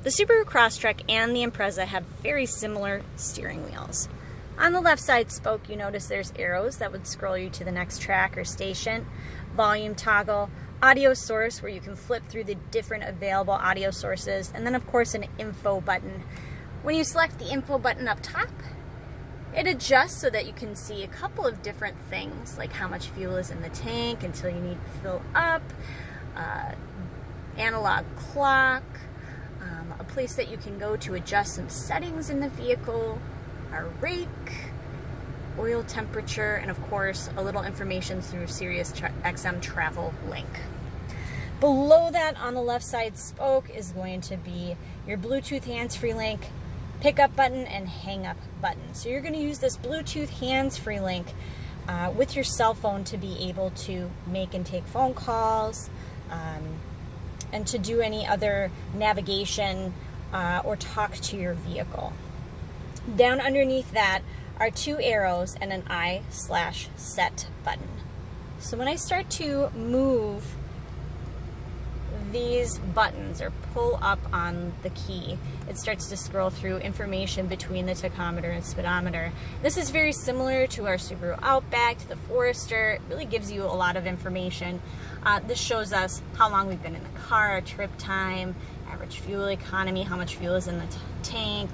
The Subaru Crosstrek and the Impreza have very similar steering wheels. On the left side spoke, you notice there's arrows that would scroll you to the next track or station, volume toggle, audio source where you can flip through the different available audio sources, and then of course an info button. When you select the info button up top, it adjusts so that you can see a couple of different things, like how much fuel is in the tank until you need to fill up, analog clock, a place that you can go to adjust some settings in the vehicle, our rake, oil temperature, and of course a little information through Sirius XM Travel Link. Below that on the left side spoke is going to be your Bluetooth hands-free link, pickup button, and hang up button. So you're going to use this Bluetooth hands-free link with your cell phone to be able to make and take phone calls, and to do any other navigation or talk to your vehicle. Down underneath that are two arrows and an I/set button. So when I start to move these buttons or pull up on the key, it starts to scroll through information between the tachometer and speedometer. This is very similar to our Subaru Outback, to the Forester. It really gives you a lot of information. This shows us how long we've been in the car, our trip time, average fuel economy, how much fuel is in the tank.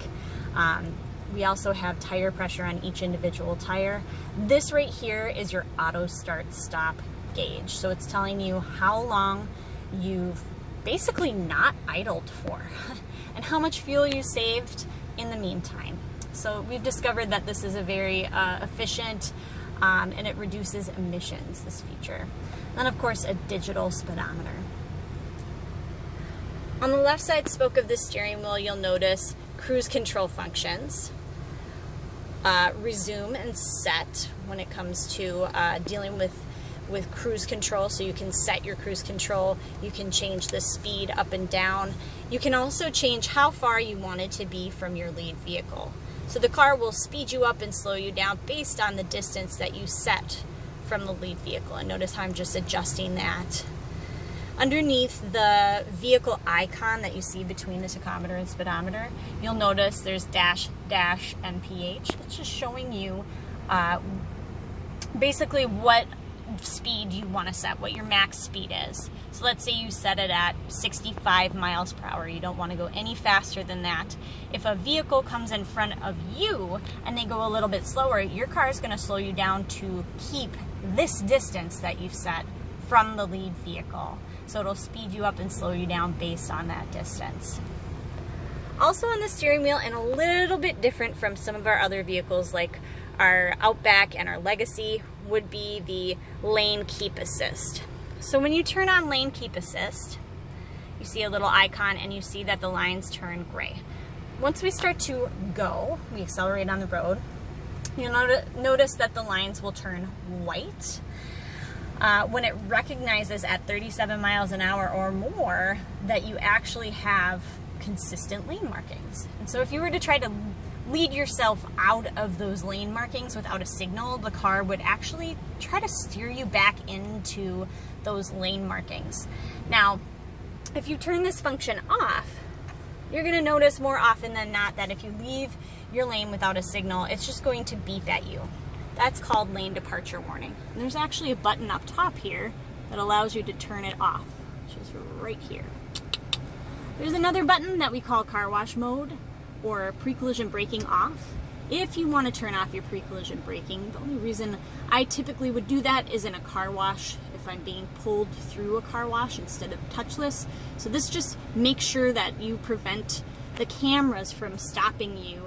We also have tire pressure on each individual tire. This right here is your auto start stop gauge. So it's telling you how long you've basically not idled for and how much fuel you saved in the meantime. So we've discovered that this is a very efficient and it reduces emissions, this feature. And of course a digital speedometer. On the left side spoke of the steering wheel, you'll notice cruise control functions. Resume and set when it comes to dealing with cruise control, so you can set your cruise control, you can change the speed up and down. You can also change how far you want it to be from your lead vehicle. So the car will speed you up and slow you down based on the distance that you set from the lead vehicle. And notice how I'm just adjusting that. Underneath the vehicle icon that you see between the tachometer and speedometer, you'll notice there's dash MPH. It's just showing you basically what speed you want to set, what your max speed is. So let's say you set it at 65 miles per hour. You don't want to go any faster than that. If a vehicle comes in front of you and they go a little bit slower, your car is going to slow you down to keep this distance that you've set from the lead vehicle. So it'll speed you up and slow you down based on that distance. Also on the steering wheel, and a little bit different from some of our other vehicles like our Outback and our Legacy, would be the lane keep assist. So when you turn on lane keep assist, you see a little icon and you see that the lines turn gray. Once we start to go, we accelerate on the road, you'll notice that the lines will turn white. When it recognizes at 37 miles an hour or more that you actually have consistent lane markings. And so if you were to try to lead yourself out of those lane markings without a signal, the car would actually try to steer you back into those lane markings. Now, if you turn this function off, you're going to notice more often than not that if you leave your lane without a signal, it's just going to beep at you. That's called lane departure warning. And there's actually a button up top here that allows you to turn it off, which is right here. There's another button that we call car wash mode or pre-collision braking off. If you want to turn off your pre-collision braking, the only reason I typically would do that is in a car wash, if I'm being pulled through a car wash instead of touchless. So this just makes sure that you prevent the cameras from stopping you